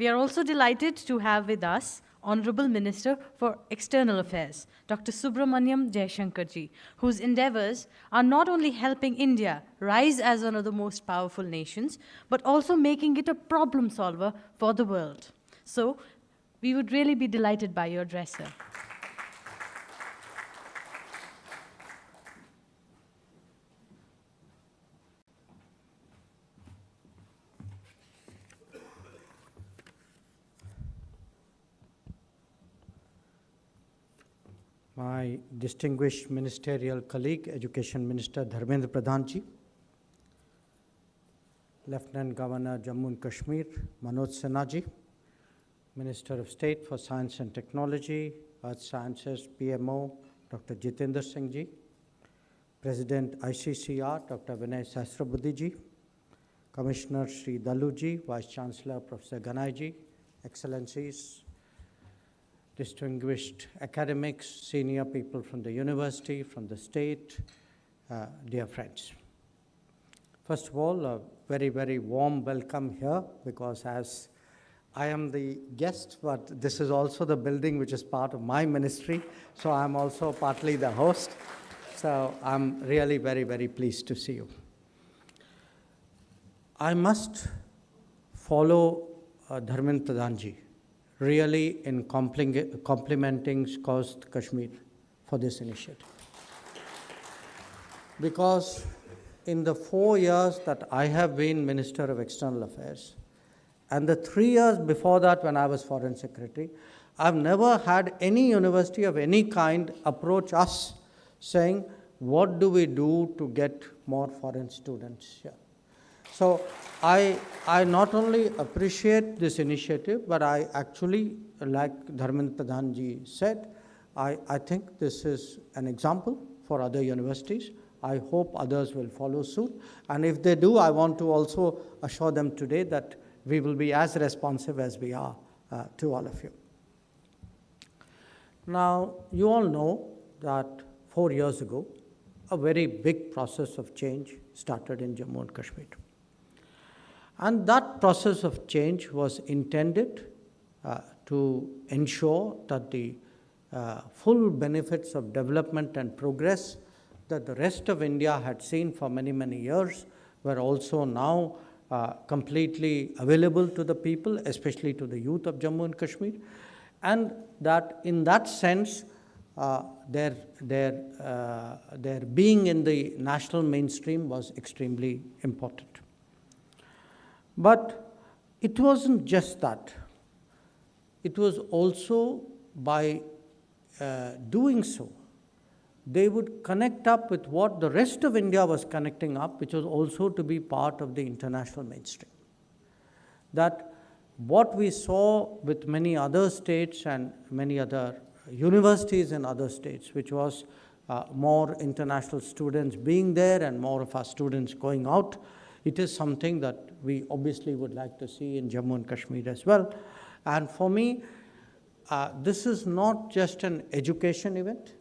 We are also delighted to have with us Honorable Minister for External Affairs, Dr. Subramaniam Jaishankar ji, whose endeavors are not only helping India rise as one of the most powerful nations, but also making it a problem solver for the world. So, we would really be delighted by your address, sir. My distinguished ministerial colleague, Education Minister Dharmendra Pradhan ji, Lieutenant Governor Jammu and Kashmir Manoj Sinha ji, Minister of State for Science and Technology, Earth Sciences, PMO, Dr. Jitendra Singh ji, President ICCR, Dr. Vinay Sahasrabudhe ji, Commissioner Sri Dalu ji, Vice Chancellor Professor Ganai ji, Excellencies, distinguished academics, senior people from the university, from the state, dear friends. First of all, a very, very warm welcome here, because as I am the guest, but this is also the building which is part of my ministry, so I'm also partly the host. So I'm really very, very pleased to see you. I must follow Dharmendra Pradhan ji really in complimenting Coast Kashmir for this initiative. Because in the 4 years that I have been Minister of External Affairs, and the 3 years before that when I was Foreign Secretary, I've never had any university of any kind approach us saying, what do we do to get more foreign students here? So I not only appreciate this initiative, but I actually, like Dharmendra Pradhan ji said, I think this is an example for other universities. I hope others will follow suit. And if they do, I want to also assure them today that we will be as responsive as we are to all of you. Now, you all know that 4 years ago, a very big process of change started in Jammu and Kashmir. And that process of change was intended to ensure that the full benefits of development and progress that the rest of India had seen for many, many years were also now completely available to the people, especially to the youth of Jammu and Kashmir. And that in that sense, their being in the national mainstream was extremely important. But it wasn't just that. It was also by doing so, they would connect up with what the rest of India was connecting up, which was also to be part of the international mainstream. That what we saw with many other states and many other universities in other states, which was more international students being there and more of our students going out, it is something that we obviously would like to see in Jammu and Kashmir as well. And for me, this is not just an education event.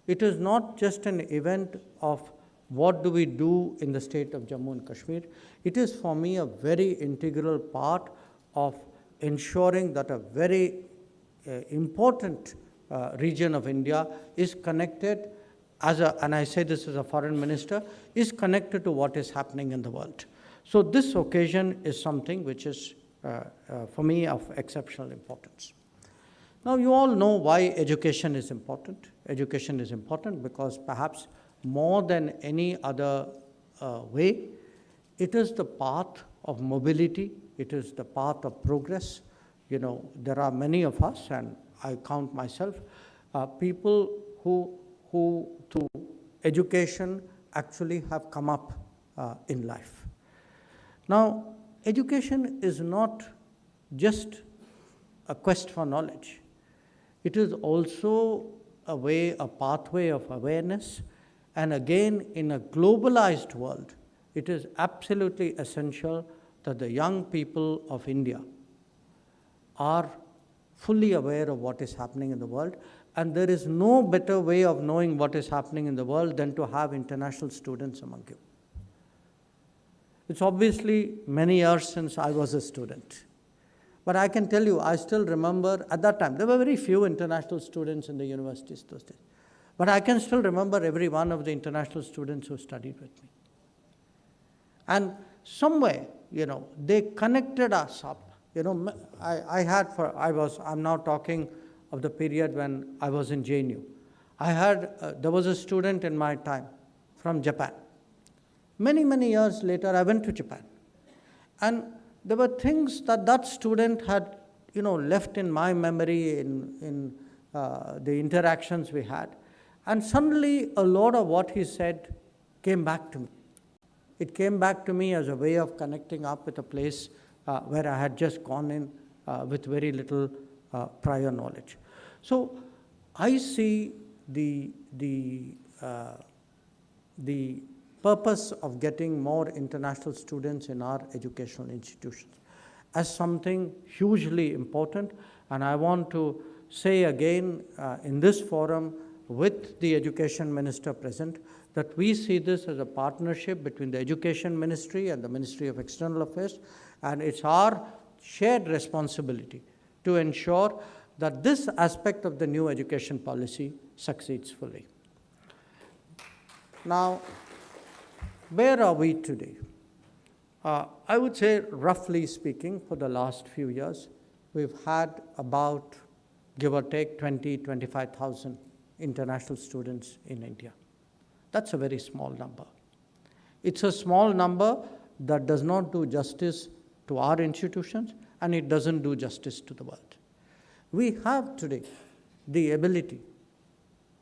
It is not just an event of what do we do in the state of Jammu and Kashmir. It is for me a very integral part of ensuring that a very important region of India is connected and I say this as a foreign minister, is connected to what is happening in the world. So this occasion is something which is, for me, of exceptional importance. Now, you all know why education is important. Education is important because perhaps more than any other way, it is the path of mobility. It is the path of progress. You know, there are many of us, and I count myself, people who through education actually have come up in life. Now, education is not just a quest for knowledge. It is also a pathway of awareness. And again, in a globalized world, it is absolutely essential that the young people of India are fully aware of what is happening in the world. And there is no better way of knowing what is happening in the world than to have international students among you. It's obviously many years since I was a student. But I can tell you, I still remember at that time, there were very few international students in the universities those days. But I can still remember every one of the international students who studied with me. And somewhere, they connected us up. I'm now talking of the period when I was in JNU. There was a student in my time from Japan. Many, many years later, I went to Japan. And there were things that student had, left in my memory in the interactions we had. And suddenly, a lot of what he said came back to me. It came back to me as a way of connecting up with a place where I had just gone in with very little prior knowledge. So I see the purpose of getting more international students in our educational institutions as something hugely important. And I want to say again in this forum with the Education Minister present that we see this as a partnership between the Education Ministry and the Ministry of External Affairs, and it's our shared responsibility to ensure that this aspect of the new education policy succeeds fully. Now, where are we today? I would say, roughly speaking, for the last few years, we've had about, give or take, 25,000 international students in India. That's a very small number. It's a small number that does not do justice to our institutions, and it doesn't do justice to the world. We have today the ability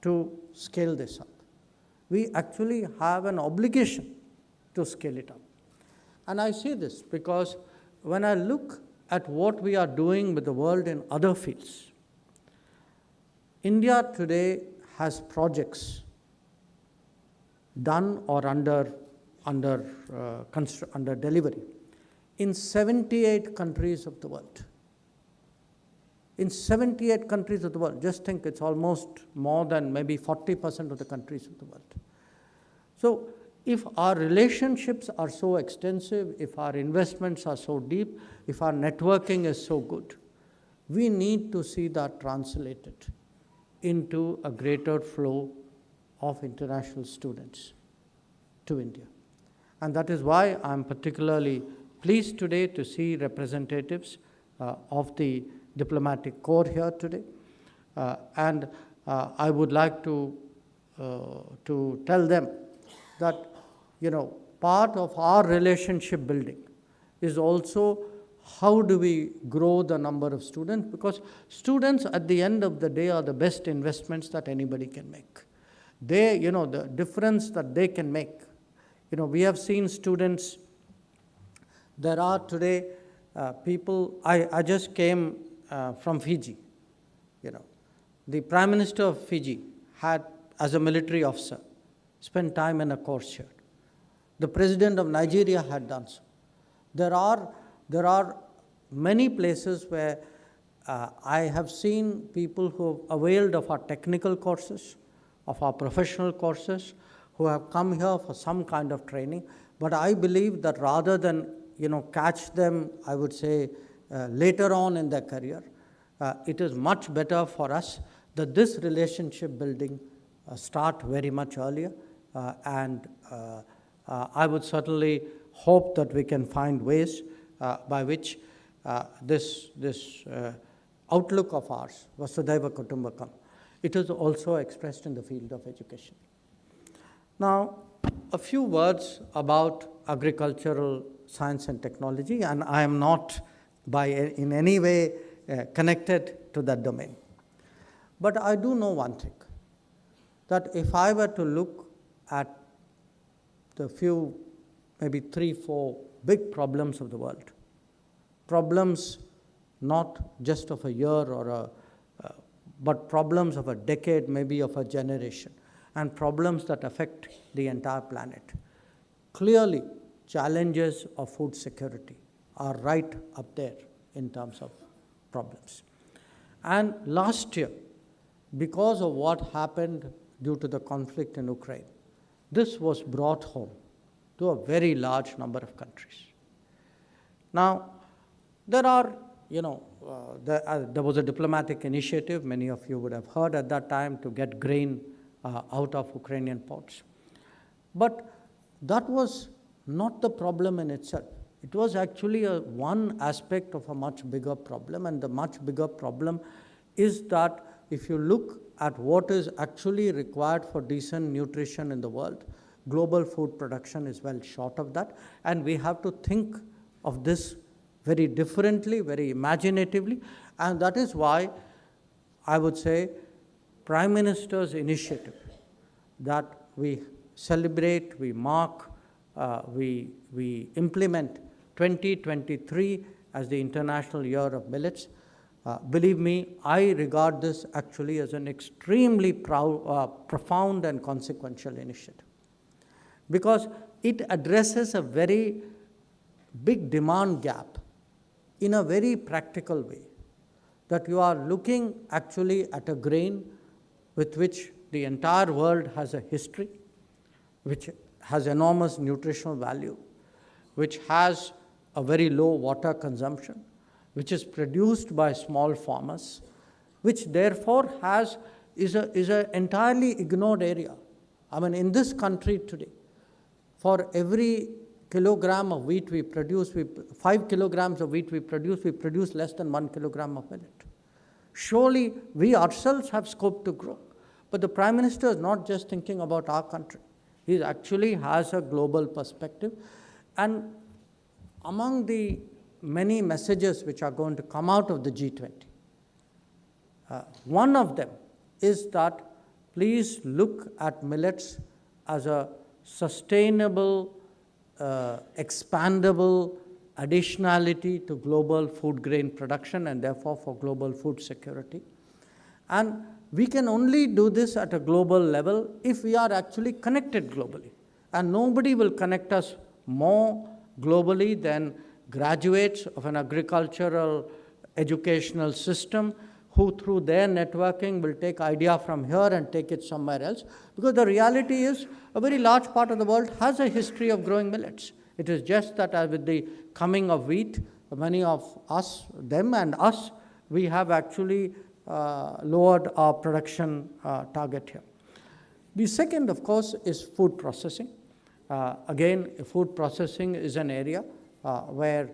to scale this up. We actually have an obligation to scale it up. And I say this because when I look at what we are doing with the world in other fields, India today has projects done or under delivery in 78 countries of the world. In 78 countries of the world, just think it's almost more than maybe 40% of the countries of the world. So if our relationships are so extensive, if our investments are so deep, if our networking is so good, we need to see that translated into a greater flow of international students to India. And that is why I'm particularly pleased today to see representatives of the diplomatic corps here today. And I would like to tell them that, part of our relationship building is also how do we grow the number of students, because students at the end of the day are the best investments that anybody can make. They, the difference that they can make. We have seen students, there are today people, I just came from Fiji, The Prime Minister of Fiji had, as a military officer, spent time in a course here. The President of Nigeria had done so. There are many places where I have seen people who have availed of our technical courses, of our professional courses, who have come here for some kind of training. But I believe that rather than, catch them, I would say, later on in their career, it is much better for us that this relationship building start very much earlier. And I would certainly hope that we can find ways by which this outlook of ours, Vasudhaiva Kutumbakam, it is also expressed in the field of education. Now, a few words about agricultural science and technology, and I am not in any way connected to that domain. But I do know one thing, that if I were to look at the few, maybe 3, 4 big problems of the world, problems not just of a year but problems of a decade, maybe of a generation, and problems that affect the entire planet. Clearly, challenges of food security are right up there in terms of problems. And last year, because of what happened due to the conflict in Ukraine, this was brought home to a very large number of countries. Now, there are, there was a diplomatic initiative, many of you would have heard at that time, to get grain out of Ukrainian ports. But that was not the problem in itself. It was actually one aspect of a much bigger problem, and the much bigger problem is that if you look at what is actually required for decent nutrition in the world, global food production is well short of that, and we have to think of this very differently, very imaginatively, and that is why I would say Prime Minister's initiative that we celebrate, we mark, we implement 2023 as the International Year of Millets. Believe me, I regard this actually as an extremely profound and consequential initiative, because it addresses a very big demand gap in a very practical way, that you are looking actually at a grain with which the entire world has a history, which has enormous nutritional value, which has a very low water consumption, which is produced by small farmers, which therefore is an entirely ignored area. I mean, in this country today, for every kilogram of wheat we produce, 5 kilograms of wheat we produce less than 1 kilogram of millet. Surely we ourselves have scope to grow. But the Prime Minister is not just thinking about our country. He actually has a global perspective. And among the many messages which are going to come out of the G20, one of them is that please look at millets as a sustainable, expandable additionality to global food grain production and therefore for global food security. And we can only do this at a global level if we are actually connected globally. And nobody will connect us more globally than graduates of an agricultural educational system who through their networking will take idea from here and take it somewhere else. Because the reality is a very large part of the world has a history of growing millets. It is just that with the coming of wheat, many of us, them and us, we have actually lowered our production target here. The second, of course, is food processing. Again, food processing is an area where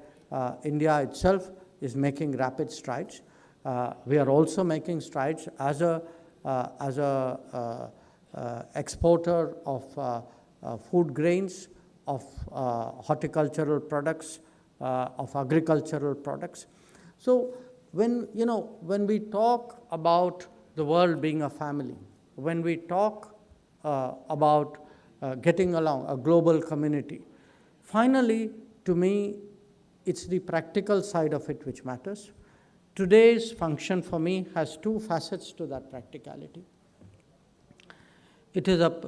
India itself is making rapid strides. We are also making strides as a exporter of food grains, of horticultural products, of agricultural products. So when we talk about the world being a family, when we talk about getting along, a global community, finally, to me, it's the practical side of it which matters. Today's function for me has two facets to that practicality.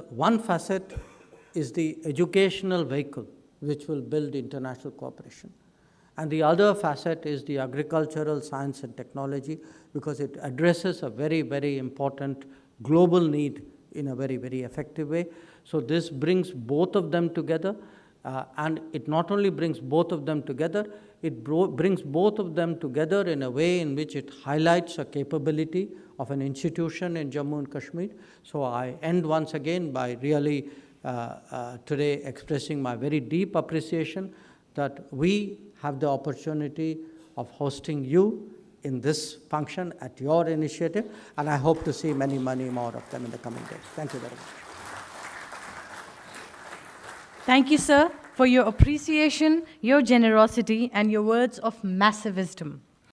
One facet is the educational vehicle which will build international cooperation. And the other facet is the agricultural science and technology, because it addresses a very, very important global need in a very, very effective way. So this brings both of them together, and it not only brings both of them together, it brings both of them together in a way in which it highlights a capability of an institution in Jammu and Kashmir. So I end once again by really today expressing my very deep appreciation that we have the opportunity of hosting you in this function at your initiative, and I hope to see many, many more of them in the coming days. Thank you very much. Thank you, sir, for your appreciation, your generosity, and your words of massive wisdom.